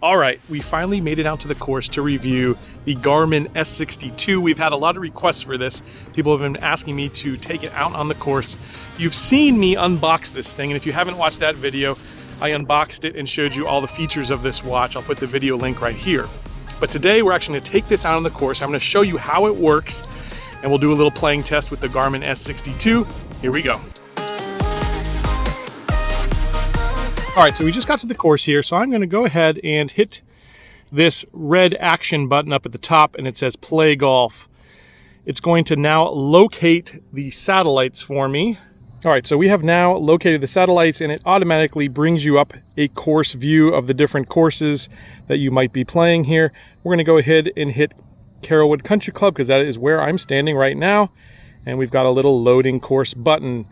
All right, we finally made it out to the course to review the Garmin S62. We've had a lot of requests for this. People have been asking me to take it out on the course. You've seen me unbox this thing, and if you haven't watched that video, I unboxed it and showed you all the features of this watch. I'll put the video link right here. But today we're actually gonna take this out on the course. I'm gonna show you how it works, and we'll do a little playing test with the Garmin S62. Here we go. All right, so we just got to the course here, so I'm gonna go ahead and hit this red action button up at the top, and it says play golf. It's going to now locate the satellites for me. All right, so we have now located the satellites, and it automatically brings you up a course view of the different courses that you might be playing here. We're gonna go ahead and hit Carrollwood Country Club because that is where I'm standing right now, and we've got a little loading course button.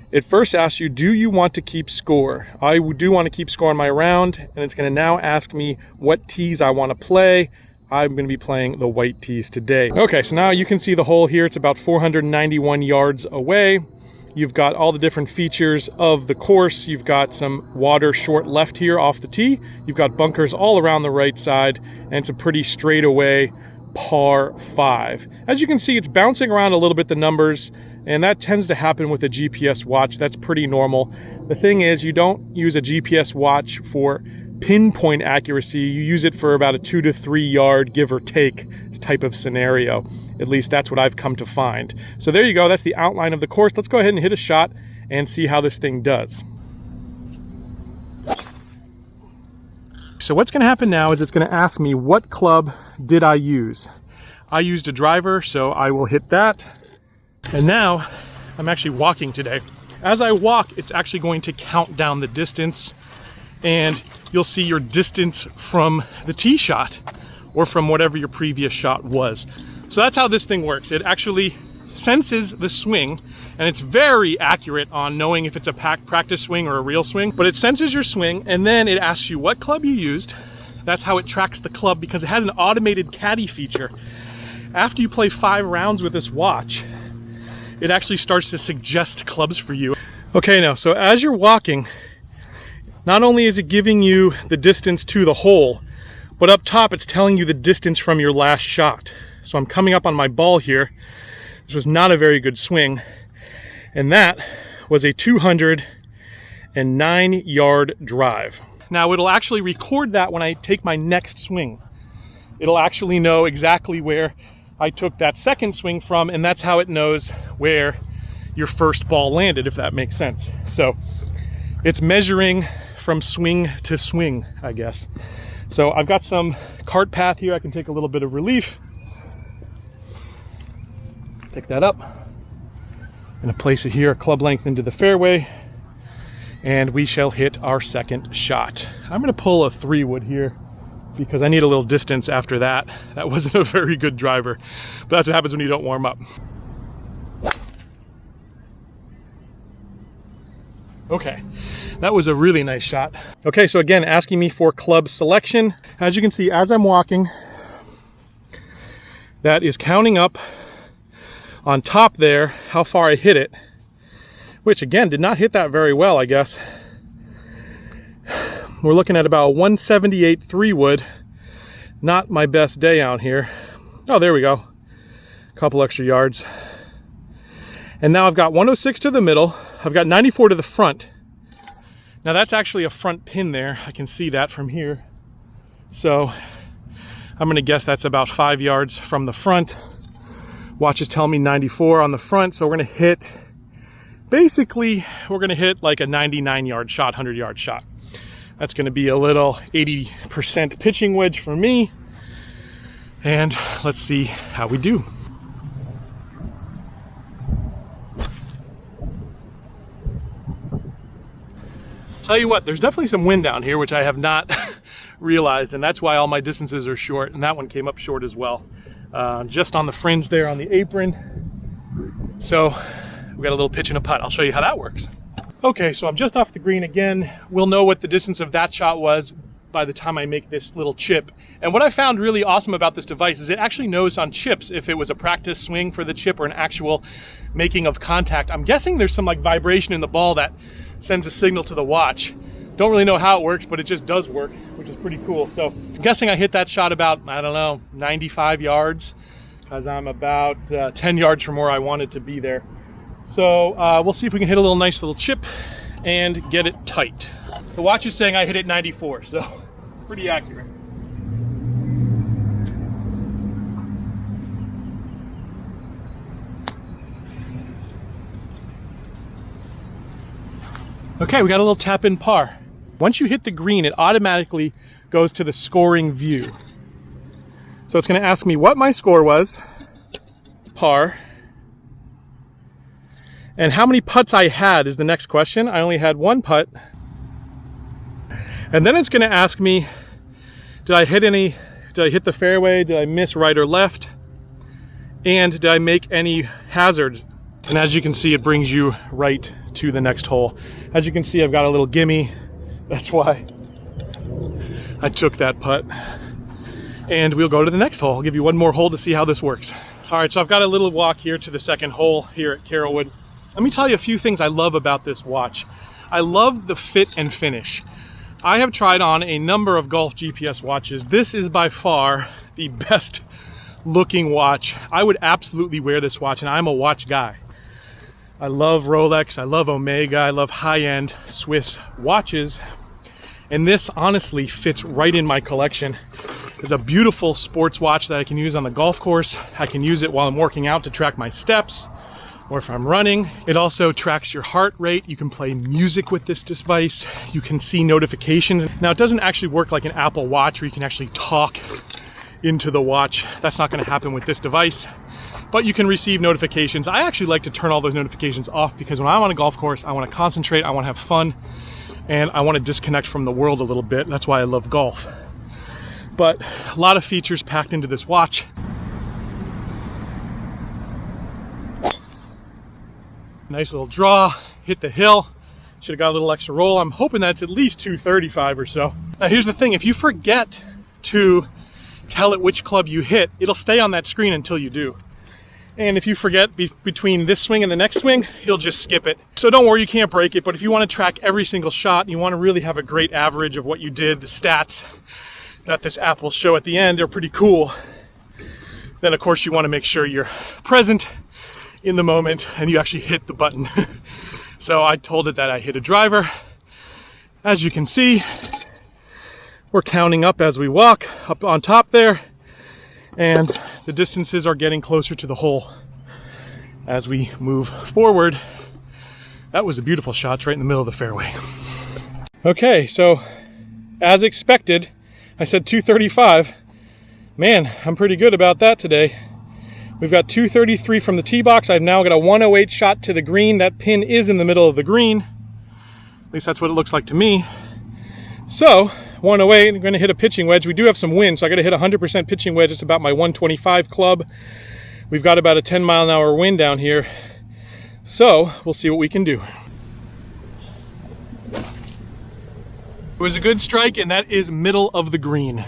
It first asks you, do you want to keep score? I do want to keep score on my round, and it's going to now ask me what tees I want to play. I'm going to be playing the white tees today. Okay, so now you can see the hole here. It's about 491 yards away. You've got all the different features of the course. You've got some water short left here off the tee. You've got bunkers all around the right side, and it's a pretty straightaway par 5. As you can see, it's bouncing around a little bit, the numbers, and that tends to happen with a GPS watch. That's pretty normal. The thing is, you don't use a GPS watch for pinpoint accuracy. You use it for about a 2 to 3 yard give or take type of scenario. At least that's what I've come to find. So there you go. That's the outline of the course. Let's go ahead and hit a shot and see how this thing does. So what's going to happen now is it's going to ask me what club did I use. I used a driver, so I will hit that. And now I'm actually walking today. As I walk, it's actually going to count down the distance, and you'll see your distance from the tee shot or from whatever your previous shot was. So that's how this thing works. It actually senses the swing, and it's very accurate on knowing if it's a practice swing or a real swing, but it senses your swing, and then it asks you what club you used. That's how it tracks the club, because it has an automated caddy feature. After you play 5 rounds with this watch, it actually starts to suggest clubs for you. Okay, now, so as you're walking, not only is it giving you the distance to the hole, but up top it's telling you the distance from your last shot. So I'm coming up on my ball here. This was not a very good swing, and that was a 209 yard drive. Now it'll actually record that when I take my next swing. It'll actually know exactly where I took that second swing from, and that's how it knows where your first ball landed, if that makes sense. So it's measuring from swing to swing, I guess. So I've got some cart path here. I can take a little bit of relief. Pick that up. I'm gonna place it here, club length into the fairway, and we shall hit our second shot. I'm gonna pull a 3-wood here because I need a little distance after that. That wasn't a very good driver, but that's what happens when you don't warm up. Okay, that was a really nice shot. Okay, so again, asking me for club selection. As you can see, as I'm walking, that is counting up on top there how far I hit it, which again, did not hit that very well, I guess. We're looking at about 178 3-wood. Not my best day out here. Oh, there we go. A couple extra yards. And now I've got 106 to the middle. I've got 94 to the front. Now that's actually a front pin there. I can see that from here. So I'm gonna guess that's about 5 yards from the front. Watch is telling me 94 on the front. So we're gonna hit, basically, we're gonna hit like a 99 yard shot, 100 yard shot. That's going to be a little 80% pitching wedge for me. And let's see how we do. Tell you what, there's definitely some wind down here, which I have not realized, and that's why all my distances are short, and that one came up short as well. Just on the fringe there on the apron. So we got a little pitch and a putt. I'll show you how that works. Okay, so I'm just off the green again. We'll know what the distance of that shot was by the time I make this little chip. And what I found really awesome about this device is it actually knows on chips if it was a practice swing for the chip or an actual making of contact. I'm guessing there's some like vibration in the ball that sends a signal to the watch. Don't really know how it works, but it just does work, which is pretty cool. So I'm guessing I hit that shot about, I don't know, 95 yards, because I'm about 10 yards from where I wanted to be there. So we'll see if we can hit a nice little chip and get it tight. The watch is saying I hit it 94, so pretty accurate. Okay, we got a little tap in par. Once you hit the green, it automatically goes to the scoring view. So it's going to ask me what my score was, par, and how many putts I had is the next question. I only had one putt. And then it's going to ask me, did I hit the fairway? Did I miss right or left? And did I make any hazards? And as you can see, it brings you right to the next hole. As you can see, I've got a little gimme. That's why I took that putt. And we'll go to the next hole. I'll give you one more hole to see how this works. All right, so I've got a little walk here to the second hole here at Carrollwood. Let me tell you a few things I love about this watch. I love the fit and finish. I have tried on a number of golf GPS watches. This is by far the best looking watch. I would absolutely wear this watch, and I'm a watch guy. I love Rolex, I love Omega, I love high-end Swiss watches, and this honestly fits right in my collection. It's a beautiful sports watch that I can use on the golf course. I can use it while I'm working out to track my steps, or if I'm running. It also tracks your heart rate. You can play music with this device. You can see notifications. Now, it doesn't actually work like an Apple Watch where you can actually talk into the watch. That's not going to happen with this device. But you can receive notifications. I actually like to turn all those notifications off because when I'm on a golf course, I want to concentrate, I want to have fun, and I want to disconnect from the world a little bit. That's why I love golf. But a lot of features packed into this watch. Nice little draw, hit the hill. Should have got a little extra roll. I'm hoping that's at least 235 or so. Now here's the thing, if you forget to tell it which club you hit, it'll stay on that screen until you do. And if you forget between this swing and the next swing, you'll just skip it. So don't worry, you can't break it, but if you want to track every single shot and you want to really have a great average of what you did, the stats that this app will show at the end are pretty cool, then of course you want to make sure you're present in the moment and you actually hit the button. So I told it that I hit a driver. As you can see, we're counting up as we walk up on top there, and the distances are getting closer to the hole as we move forward. That was a beautiful shot right in the middle of the fairway. Okay, so as expected, I said 235. Man, I'm pretty good about that today. We've got 233 from the tee box. I've now got a 108 shot to the green. That pin is in the middle of the green. At least that's what it looks like to me. So 108, I'm going to hit a pitching wedge. We do have some wind, so I got to hit 100% pitching wedge. It's about my 125 club. We've got about a 10-mile-an-hour wind down here, so we'll see what we can do. It was a good strike, and that is middle of the green.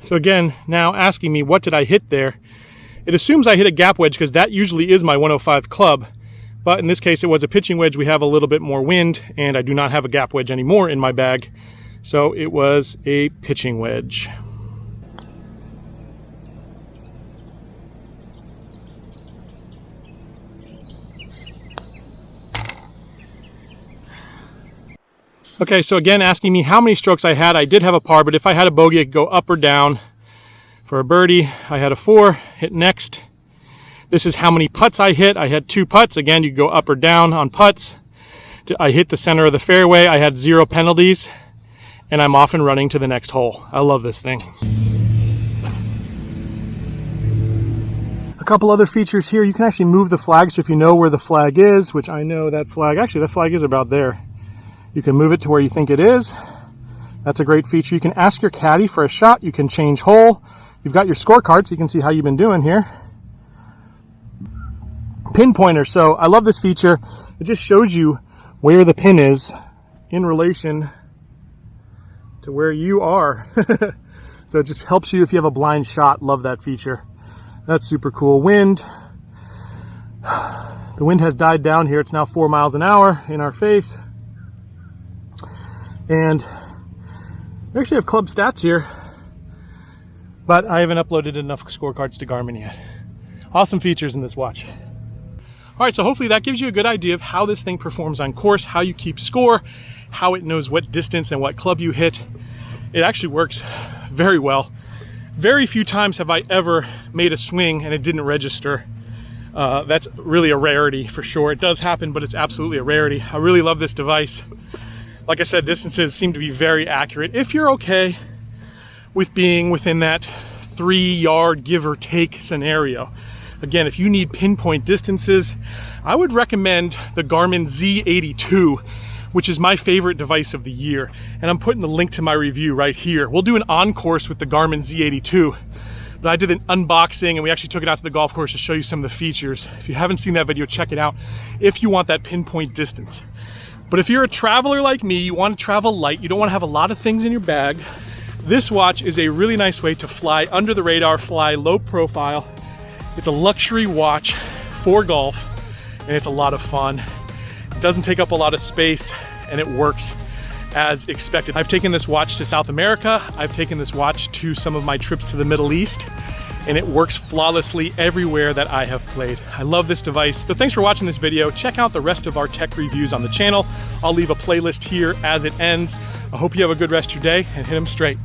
So again, now asking me what did I hit there, it assumes I hit a gap wedge because that usually is my 105 club, but in this case it was a pitching wedge. We have a little bit more wind, and I do not have a gap wedge anymore in my bag. So it was a pitching wedge. Okay, so again, asking me how many strokes I had. I did have a par, but if I had a bogey, I could go up or down. For a birdie, I had a 4, hit next. This is how many putts I hit. I had 2 putts. Again, you go up or down on putts. I hit the center of the fairway. I had 0 penalties. And I'm off and running to the next hole. I love this thing. A couple other features here. You can actually move the flag, so if you know where the flag is, which I know that flag, actually that flag is about there. You can move it to where you think it is. That's a great feature. You can ask your caddy for a shot. You can change hole. You've got your scorecard, so you can see how you've been doing here. Pin pointer. So I love this feature. It just shows you where the pin is in relation to where you are. So it just helps you if you have a blind shot. Love that feature. That's super cool. Wind. The wind has died down here. It's now 4 miles an hour in our face. And we actually have club stats here, but I haven't uploaded enough scorecards to Garmin yet. Awesome features in this watch. All right, so hopefully that gives you a good idea of how this thing performs on course, how you keep score, how it knows what distance and what club you hit. It actually works very well. Very few times have I ever made a swing and it didn't register. That's really a rarity for sure. It does happen, but it's absolutely a rarity. I really love this device. Like I said, distances seem to be very accurate. If you're okay with being within that 3-yard give or take scenario. Again, if you need pinpoint distances, I would recommend the Garmin Z82, which is my favorite device of the year. And I'm putting the link to my review right here. We'll do an on-course with the Garmin Z82. But I did an unboxing and we actually took it out to the golf course to show you some of the features. If you haven't seen that video, check it out if you want that pinpoint distance. But if you're a traveler like me, you want to travel light, you don't want to have a lot of things in your bag, this watch is a really nice way to fly under the radar, fly low profile. It's a luxury watch for golf and it's a lot of fun. It doesn't take up a lot of space and it works as expected. I've taken this watch to South America. I've taken this watch to some of my trips to the Middle East and it works flawlessly everywhere that I have played. I love this device. So thanks for watching this video. Check out the rest of our tech reviews on the channel. I'll leave a playlist here as it ends. I hope you have a good rest of your day and hit them straight.